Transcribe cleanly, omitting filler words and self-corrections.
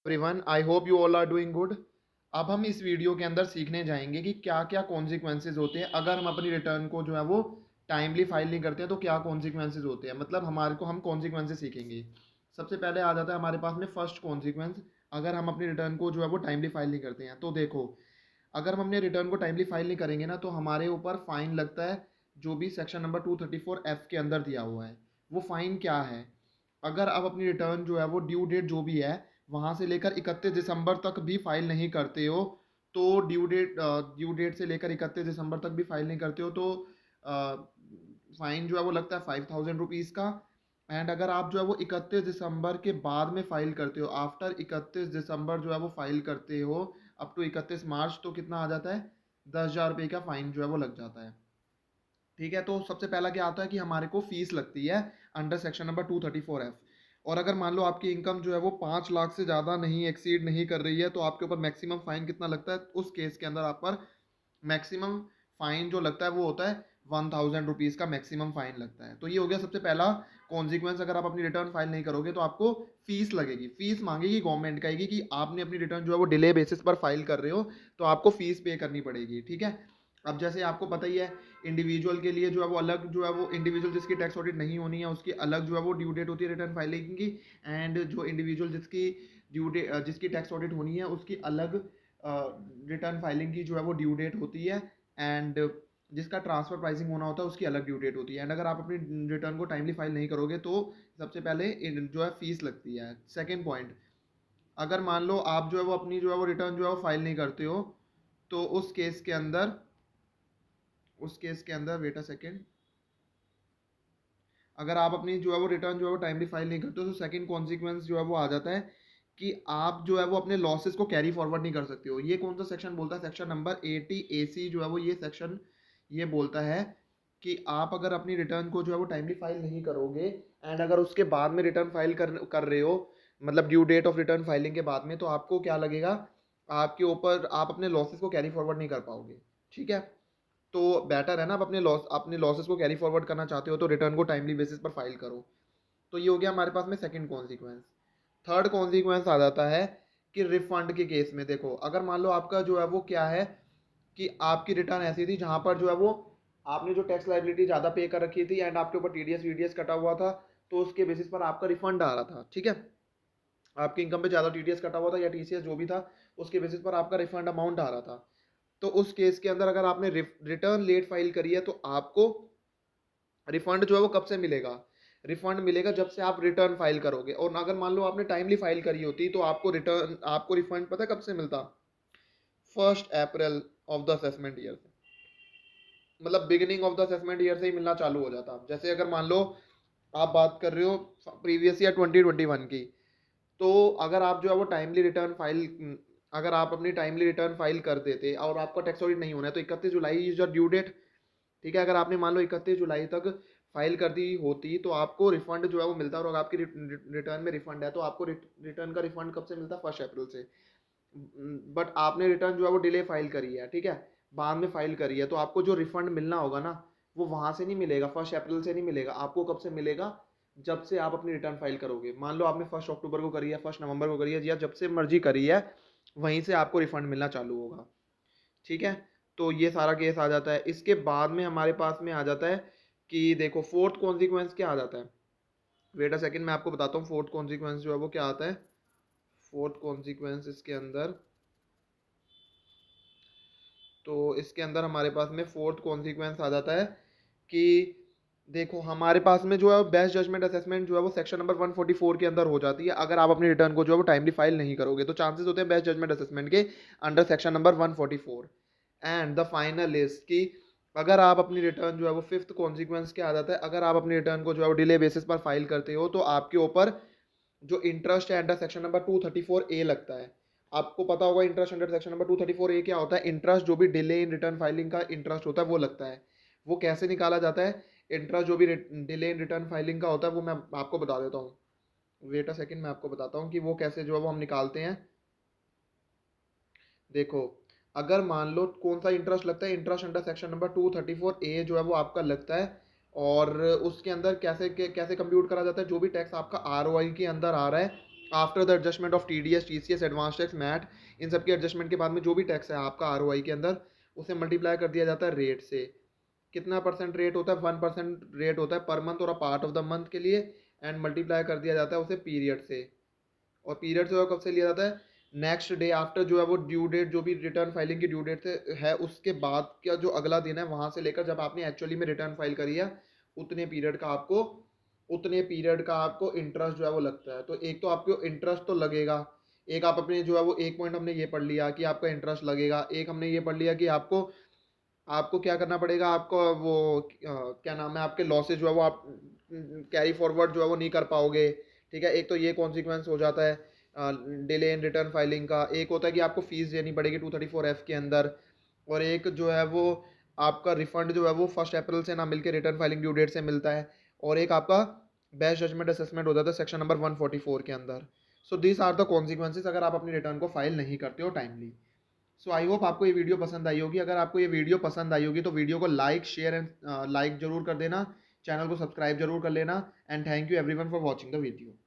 Everyone, I hope you all are doing good. अब हम इस वीडियो के अंदर सीखने जाएंगे कि क्या क्या कॉन्सिक्वेंसेज होते हैं अगर हम अपनी रिटर्न को जो है वो टाइमली फाइल नहीं करते हैं, तो क्या कॉन्सिक्वेंसेज होते हैं। मतलब हमारे को हम कॉन्सिक्वेंसेज सीखेंगे। सबसे पहले आ जाता है हमारे पास में फर्स्ट कॉन्सिक्वेंस, अगर हम अपनी रिटर्न को जो है वो टाइमली फाइल नहीं करते हैं। तो देखो, अगर हम अपने रिटर्न को टाइमली फाइल नहीं करेंगे ना, तो हमारे ऊपर फाइन लगता है, जो भी सेक्शन नंबर 234F के अंदर दिया हुआ है। वो फाइन क्या है? अगर आप अपनी रिटर्न जो है वो ड्यू डेट जो भी है वहाँ से लेकर 31 दिसंबर तक भी फाइल नहीं करते हो, तो ड्यू डेट से लेकर 31 दिसंबर तक भी फाइल नहीं करते हो, तो फाइन जो है वो लगता है 5000 रुपीज़ का। एंड अगर आप जो है वो 31 दिसंबर के बाद में फाइल करते हो, आफ्टर 31 दिसंबर जो है वो फाइल करते हो अप टू 31 मार्च, तो कितना आ जाता है? 10,000 रुपये का फाइन जो है वो लग जाता है। ठीक है, तो सबसे पहला क्या आता है कि हमारे को फीस लगती है अंडर सेक्शन नंबर 234F। और अगर मान लो आपकी इनकम जो है वो 5 लाख से ज़्यादा नहीं एक्सीड नहीं कर रही है, तो आपके ऊपर मैक्सिमम फाइन कितना लगता है? उस केस के अंदर आप पर मैक्सिमम फाइन जो लगता है वो होता है 1000 रुपीज़ का मैक्सिमम फाइन लगता है। तो ये हो गया सबसे पहला कॉन्सिक्वेंस। अगर आप अपनी रिटर्न फाइल नहीं करोगे तो आपको फीस लगेगी, फीस मांगेगी गवर्नमेंट, कहेगी कि आपने अपनी रिटर्न जो है वो डिले बेसिस पर फाइल कर रहे हो, तो आपको फीस पे करनी पड़ेगी। ठीक है, अब जैसे आपको पता ही है, इंडिविजुअल के लिए जो है वो अलग, जो है वो इंडिविजुअल जिसकी टैक्स ऑडिट नहीं होनी है उसकी अलग जो है वो ड्यू डेट होती है रिटर्न फाइलिंग की। एंड जो इंडिविजुअल जिसकी जिसकी टैक्स ऑडिट होनी है उसकी अलग रिटर्न फाइलिंग की जो है वो ड्यू डेट होती है। एंड जिसका ट्रांसफर प्राइसिंग होना होता है उसकी अलग ड्यू डेट होती है। एंड अगर आप अपनी रिटर्न को टाइमली फाइल नहीं करोगे तो सबसे पहले जो है फीस लगती है। सेकेंड पॉइंट, अगर मान लो आप जो है वो अपनी जो है वो रिटर्न जो है वो फाइल नहीं करते हो, तो उस केस के अंदर वेट अ सेकेंड, अगर आप अपनी जो है वो रिटर्न जो है वो टाइमली फाइल नहीं करते हो, तो सेकंड कॉन्सिक्वेंस जो है वो आ जाता है कि आप जो है वो अपने लॉसेस को कैरी फॉरवर्ड नहीं कर सकते हो। ये कौन सा सेक्शन बोलता है? सेक्शन नंबर 80AC जो है वो ये सेक्शन ये बोलता है कि आप अगर अपनी रिटर्न को जो है वो टाइमली फाइल नहीं करोगे, एंड अगर उसके बाद में रिटर्न फाइल कर रहे हो, मतलब due date of return filing के बाद में, तो आपको क्या लगेगा? आपके ऊपर आप अपने लॉसेस को कैरी फॉरवर्ड नहीं कर पाओगे। ठीक है, तो बेटर है ना, आप अपने लॉसेस को कैरी फॉरवर्ड करना चाहते हो तो रिटर्न को टाइमली बेसिस पर फाइल करो। तो ये हो गया हमारे पास में सेकंड कॉन्सिक्वेंस। थर्ड कॉन्सिक्वेंस आ जाता है कि रिफंड के केस में। देखो, अगर मान लो आपका जो है वो क्या है कि आपकी रिटर्न ऐसी थी जहां पर जो है वो आपने जो टैक्स लाइबिलिटी ज़्यादा पे कर रखी थी, एंड आपके ऊपर टीडीएस वीडीएस कटा हुआ था, तो उसके बेसिस पर आपका रिफंड आ रहा था। ठीक है, आपकी इनकम पे ज़्यादा टीडीएस कटा हुआ था या टीसीएस जो भी था, उसके बेसिस पर आपका रिफंड अमाउंट आ रहा था। तो उस केस के अंदर अगर आपने रिटर्न लेट फाइल करी है, तो आपको रिफंड जो है वो कब से मिलेगा? रिफंड मिलेगा जब से आप रिटर्न फाइल करोगे। और अगर मान लो आपने टाइमली फाइल करी होती तो आपको रिफंड पता है कब से मिलता? 1 अप्रैल ऑफ द असेसमेंट ईयर से, मतलब beginning of the assessment year से ही मिलना चालू हो जाता। जैसे अगर मान लो आप बात कर रहे हो प्रीवियस ईयर 2021 की, तो अगर आप जो है वो टाइमली रिटर्न फाइल अगर आप अपनी टाइमली रिटर्न फाइल कर देते और आपका टैक्स ऑडिट नहीं होना है, तो 31 जुलाई इज योर ड्यू डेट। ठीक है, अगर आपने मान लो 31 जुलाई तक फाइल कर दी होती तो आपको रिफंड जो है वो मिलता। और अगर आपकी रिटर्न में रिफंड है तो आपको रिटर्न का रिफंड कब से मिलता? 1 अप्रैल से। बट आपने रिटर्न जो है वो डिले फाइल करी है, ठीक है, बाद में फाइल करी है, तो आपको जो रिफंड मिलना होगा ना, वो वहां से नहीं मिलेगा, 1 अप्रैल से नहीं मिलेगा। आपको कब से मिलेगा? जब से आप अपनी रिटर्न फाइल करोगे। मान लो आपने 1 अक्टूबर को करी है, 1 नवंबर को करी है, या जब से मर्जी करी है, वहीं से आपको रिफंड मिलना चालू होगा। ठीक है, तो ये सारा केस आ जाता है। इसके बाद में हमारे पास में आ जाता है कि देखो फोर्थ कॉन्सिक्वेंस क्या आ जाता है। वेट अ सेकंड, मैं आपको बताता हूँ फोर्थ कॉन्सिक्वेंस जो है वो क्या आता है। फोर्थ कॉन्सिक्वेंस इसके अंदर, तो इसके अंदर हमारे पास में फोर्थ कॉन्सिक्वेंस आ जाता है कि देखो, हमारे पास में जो है बेस्ट जजमेंट असेसमेंट जो है वो सेक्शन नंबर 144 के अंदर हो जाती है। अगर आप अपनी रिटर्न को जो है वो टाइमली फाइल नहीं करोगे, तो चांसेस होते हैं बेस्ट जजमेंट असेसमेंट के under section number 144। And the final is कि अगर आप अपनी रिटर्न जो है वो फिफ्थ कॉन्सिक्वेंस क्या आ जाता है, अगर आप अपनी रिटर्न को जो है वो डिले बेसिस पर फाइल करते हो, तो आपके ऊपर जो इंटरेस्ट है अंडर सेक्शन नंबर 234A लगता है। आपको पता होगा interest under section number 234A क्या होता है। इंटरेस्ट जो भी डिले इन रिटर्न फाइलिंग का इंटरेस्ट होता है वो लगता है। वो कैसे निकाला जाता है? इंटरेस्ट जो भी डिले इन रिटर्न फाइलिंग का होता है वो मैं आपको बता देता हूँ। वेट अ सेकंड, मैं आपको बताता हूँ कि वो कैसे जो है वो हम निकालते हैं। देखो, अगर मान लो कौन सा इंटरेस्ट लगता है, interest under section number 234A जो है वो आपका लगता है। और उसके अंदर कैसे कैसे कंप्यूट करा जाता है? जो भी टैक्स आपका ROI के अंदर आ रहा है, after the adjustment of TDS, TCS, advance tax, MAT, इन सब के एडजस्टमेंट के बाद में जो भी टैक्स है आपका ROI के अंदर, उसे मल्टीप्लाई कर दिया जाता है रेट से। कितना परसेंट रेट होता है? 1% रेट होता है पर मंथ और a part of the month के लिए, एंड मल्टीप्लाई कर दिया जाता है उसे पीरियड से। और पीरियड जो है कब से लिया जाता है? नेक्स्ट डे आफ्टर जो है वो ड्यू डेट, जो भी रिटर्न फाइलिंग की ड्यू डेट से है उसके बाद का जो अगला दिन है वहां से लेकर जब आपने एक्चुअली में रिटर्न फाइल करी है, उतने पीरियड का आपको उतने पीरियड का आपको इंटरेस्ट जो है वो लगता है। तो एक तो आपको इंटरेस्ट तो लगेगा, एक आप अपने जो है वो एक पॉइंट हमने ये पढ़ लिया कि आपका इंटरेस्ट लगेगा, एक हमने ये पढ़ लिया कि आपको आपको क्या करना पड़ेगा, आपको वो क्या नाम है, आपके लॉसेज जो है वो आप कैरी फॉरवर्ड जो है वो नहीं कर पाओगे। ठीक है, एक तो ये कॉन्सिक्वेंस हो जाता है डिले इन रिटर्न फाइलिंग का। एक होता है कि आपको फीस देनी पड़ेगी 234F के अंदर, और एक जो है वो आपका रिफंड जो है वो 1 अप्रैल से ना मिलकर रिटर्न फाइलिंग ड्यू डेट से मिलता है, और एक आपका बेस्ट जजमेंट असेसमेंट हो जाता है सेक्शन नंबर 144 के अंदर। So this are the consequences अगर आप अपनी रिटर्न को फाइल नहीं करते हो टाइमली। सो आई होप आपको ये वीडियो पसंद आई होगी। अगर आपको ये वीडियो पसंद आई होगी तो वीडियो को लाइक, शेयर एंड लाइक जरूर कर देना, चैनल को सब्सक्राइब जरूर कर लेना, and thank you everyone for watching the video.